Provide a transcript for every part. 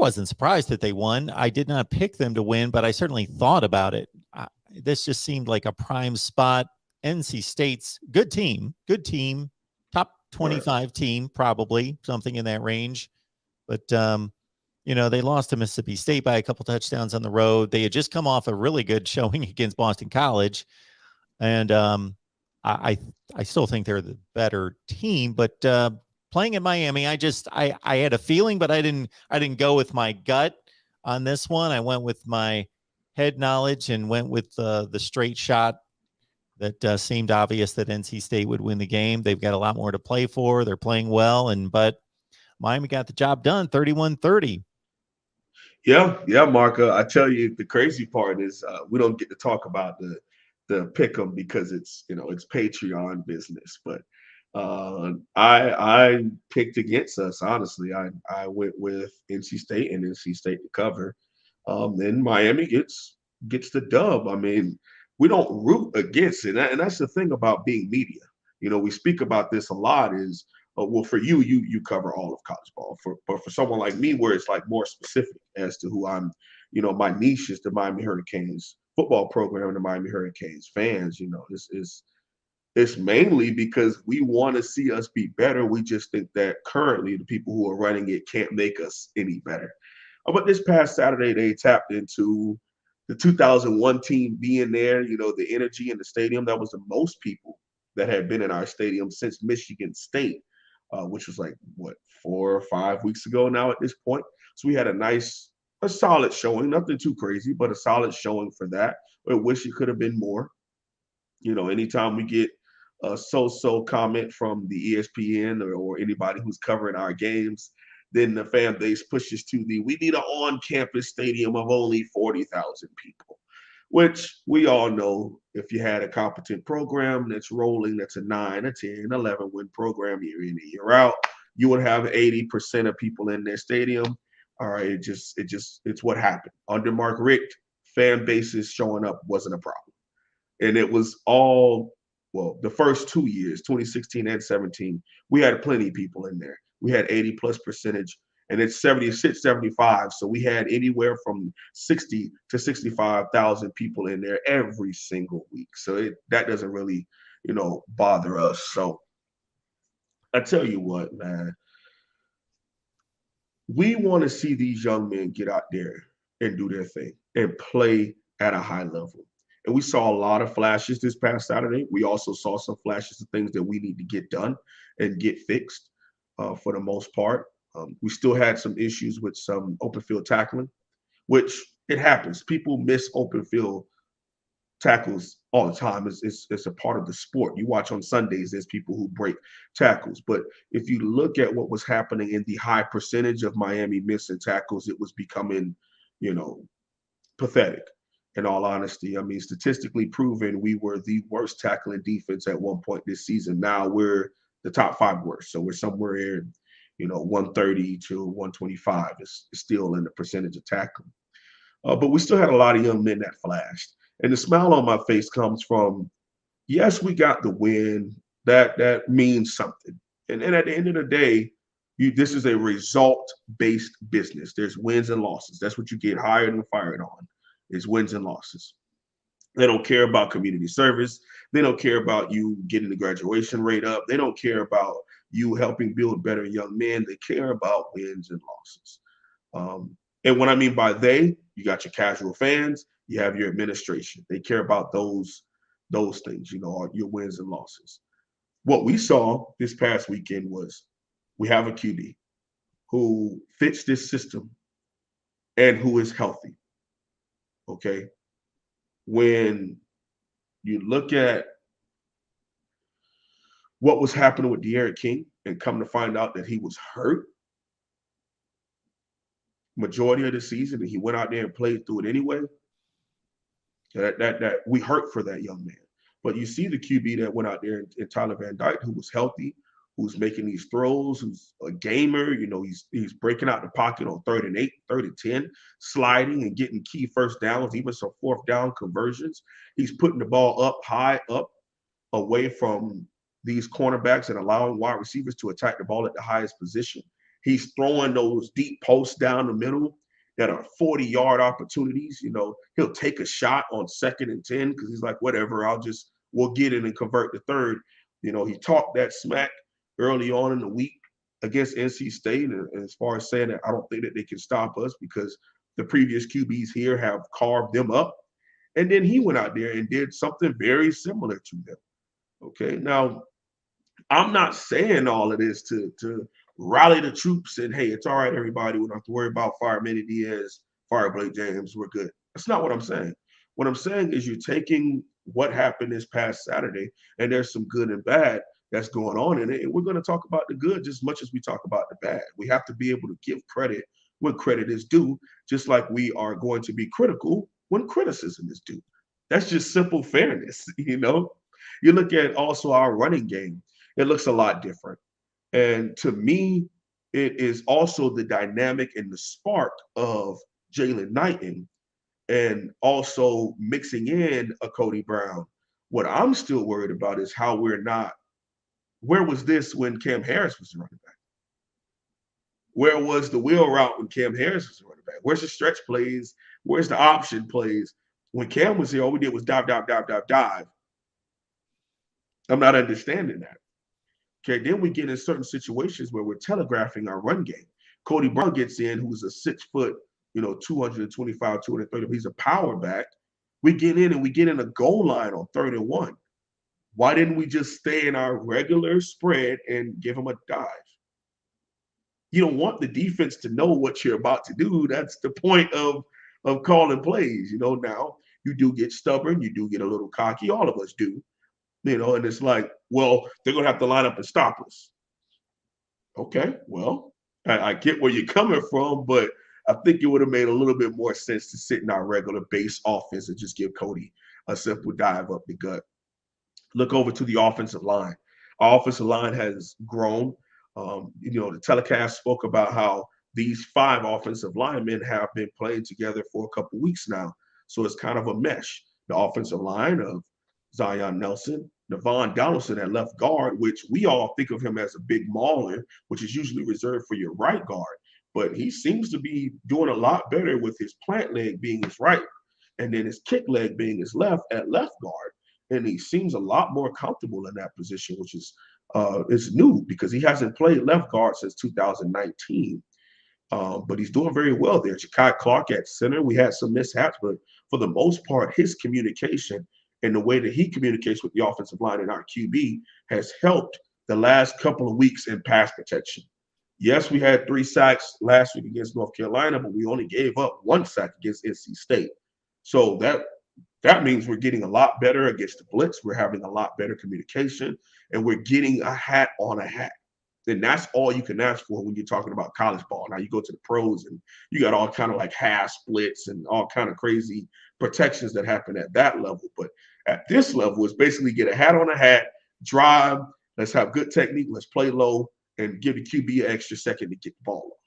wasn't surprised that they won. I did not pick them to win, but I certainly thought about it. This just seemed like a prime spot. NC State's good team, top Right. 25 team, probably something in that range. But they lost to Mississippi State by a couple touchdowns on the road. They had just come off a really good showing against Boston College, and I I still think they're the better team. But playing in Miami, I had a feeling, but I didn't go with my gut on this one. I went with my head knowledge and went with the straight shot that seemed obvious that NC State would win the game. They've got a lot more to play for. They're playing well, but Miami got the job done, 31-30. Yeah, yeah, Mark. I tell you, the crazy part is we don't get to talk about the pick 'em because it's Patreon business. But I picked against us. Honestly, I went with NC State and NC State to cover. And Miami gets the dub. I mean, we don't root against it, and that's the thing about being media. We speak about this a lot. Is well, for you cover all of college ball. But for someone like me, where it's like more specific as to who I'm, my niche is the Miami Hurricanes football program and the Miami Hurricanes fans. It's mainly because we want to see us be better. We just think that currently the people who are running it can't make us any better. But this past Saturday, they tapped into the 2001 team being there, the energy in the stadium. That was the most people that had been in our stadium since Michigan State, which was like, what, 4 or 5 weeks ago now at this point. So we had a solid showing, nothing too crazy, but a solid showing for that. I wish it could have been more. Anytime we get a so-so comment from the ESPN or anybody who's covering our games, then the fan base pushes to we need an on-campus stadium of only 40,000 people, which we all know if you had a competent program that's rolling, that's a 9, a 10, 11 win program year in and year out, you would have 80% of people in their stadium. All right, it's what happened. Under Mark Richt, fan bases showing up wasn't a problem. And it was all, well, the first 2 years, 2016 and 17, we had plenty of people in there. We had 80 plus percentage, and it's 76, 75. So we had anywhere from 60 to 65,000 people in there every single week. So that doesn't really, bother us. So I tell you what, man, we want to see these young men get out there and do their thing and play at a high level. And we saw a lot of flashes this past Saturday. We also saw some flashes of things that we need to get done and get fixed for the most part. We still had some issues with some open field tackling, which it happens. People miss open field tackles all the time. It's a part of the sport. You watch on Sundays, there's people who break tackles. But if you look at what was happening in the high percentage of Miami missing tackles, it was becoming, pathetic. In all honesty, I mean, statistically proven, we were the worst tackling defense at one point this season. Now we're the top 5 worst. So we're somewhere in, 130 to 125 is still in the percentage of tackling. But we still had a lot of young men that flashed. And the smile on my face comes from, yes, we got the win. That means something. And at the end of the day, this is a result-based business. There's wins and losses. That's what you get hired and fired on, is wins and losses. They don't care about community service. They don't care about you getting the graduation rate up. They don't care about you helping build better young men. They care about wins and losses. And what I mean by they, you got your casual fans, you have your administration. They care about those things, your wins and losses. What we saw this past weekend was we have a QB who fits this system and who is healthy. Okay. When you look at what was happening with De'Aaron King and come to find out that he was hurt majority of the season and he went out there and played through it anyway, that we hurt for that young man. But you see the QB that went out there in Tyler Van Dyke, who was healthy, who's making these throws, who's a gamer. He's breaking out the pocket on 3rd and 8, 3rd and 10, sliding and getting key first downs, even some 4th down conversions. He's putting the ball up high, up away from these cornerbacks and allowing wide receivers to attack the ball at the highest position. He's throwing those deep posts down the middle that are 40-yard opportunities. You know, he'll take a shot on 2nd and 10 because he's like, whatever, we'll get it and convert the third. You know, he talked that smack early on in the week against NC State, and as far as saying that I don't think that they can stop us because the previous QBs here have carved them up. And then he went out there and did something very similar to them. Okay. Now, I'm not saying all of this to rally the troops and hey, it's all right, everybody. We don't have to worry about fire Manny Diaz, fire Blake James. We're good. That's not what I'm saying. What I'm saying is you're taking what happened this past Saturday, and there's some good and bad that's going on in it. And we're going to talk about the good just as much as we talk about the bad. We have to be able to give credit when credit is due, just like we are going to be critical when criticism is due. That's just simple fairness, you know. You look at also our running game, it looks a lot different. And to me, it is also the dynamic and the spark of Jalen Knighton and also mixing in a Cody Brown. What I'm still worried about is how we're not. Where was this when Cam Harris was running back? Where was the wheel route when Cam Harris was running back? Where's the stretch plays? Where's the option plays? When Cam was here, all we did was dive, dive, dive, dive, dive. I'm not understanding that. Okay, then we get in certain situations where we're telegraphing our run game. Cody Brown gets in, who's a 6 foot, 225, 230. He's a power back. We get in and we get in a goal line on 3rd and 1. Why didn't we just stay in our regular spread and give him a dive? You don't want the defense to know what you're about to do. That's the point of calling plays. Now you do get stubborn, you do get a little cocky. All of us do. And it's like, well, they're going to have to line up and stop us. Okay, well, I get where you're coming from, but I think it would have made a little bit more sense to sit in our regular base offense and just give Cody a simple dive up the gut. Look over to the offensive line. Our offensive line has grown. The telecast spoke about how these 5 offensive linemen have been playing together for a couple weeks now. So it's kind of a mesh. The offensive line of Zion Nelson, Navon Donaldson at left guard, which we all think of him as a big mauler, which is usually reserved for your right guard. But he seems to be doing a lot better with his plant leg being his right, and then his kick leg being his left at left guard. And he seems a lot more comfortable in that position, which is new because he hasn't played left guard since 2019. But he's doing very well there. Ja'Kai Clark at center, we had some mishaps, but for the most part, his communication and the way that he communicates with the offensive line and our QB has helped the last couple of weeks in pass protection. Yes, we had 3 sacks last week against North Carolina, but we only gave up 1 sack against NC State. So that means we're getting a lot better against the blitz. We're having a lot better communication, and we're getting a hat on a hat. And that's all you can ask for when you're talking about college ball. Now you go to the pros and you got all kind of like half splits and all kind of crazy protections that happen at that level. But at this level, it's basically get a hat on a hat, drive, let's have good technique, let's play low, and give the QB an extra second to get the ball off.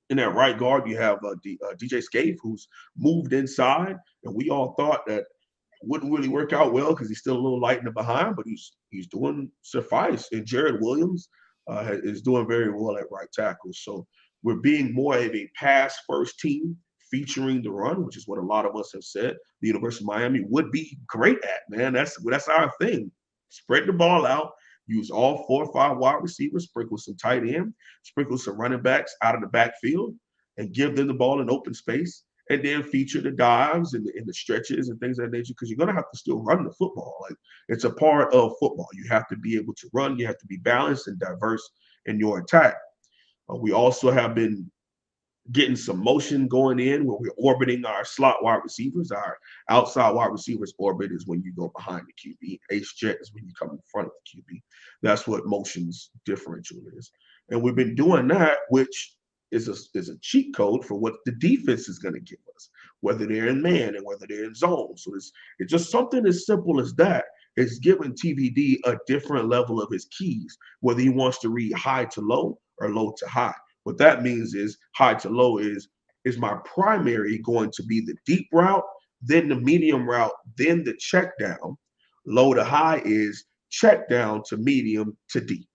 In that right guard, you have DJ Scaife, who's moved inside, and we all thought that wouldn't really work out well because he's still a little light in the behind, but he's doing suffice. And Jared Williams is doing very well at right tackle. So we're being more of a pass-first team featuring the run, which is what a lot of us have said the University of Miami would be great at, man. That's our thing. Spread the ball out, use all 4 or 5 wide receivers, sprinkle some tight end, sprinkle some running backs out of the backfield, and give them the ball in open space, and then feature the dives and the stretches and things of that nature, because you're going to have to still run the football. Like, it's a part of football. You have to be able to run. You have to be balanced and diverse in your attack. We also have been getting some motion going in where we're orbiting our slot wide receivers. Our outside wide receivers orbit is when you go behind the QB. Ace jet is when you come in front of the QB. That's what motion's differential is. And we've been doing that, which is a cheat code for what the defense is going to give us, whether they're in man and whether they're in zone. So it's just something as simple as that. It's giving TVD a different level of his keys, whether he wants to read high to low or low to high. What that means is high to low is my primary going to be the deep route, then the medium route, then the check down. Low to high is check down to medium to deep.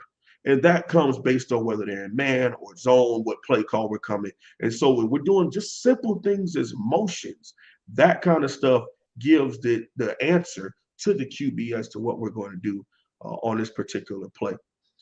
And that comes based on whether they're in man or zone, what play call we're coming. And so when we're doing just simple things as motions, that kind of stuff gives the answer to the QB as to what we're going to do on this particular play.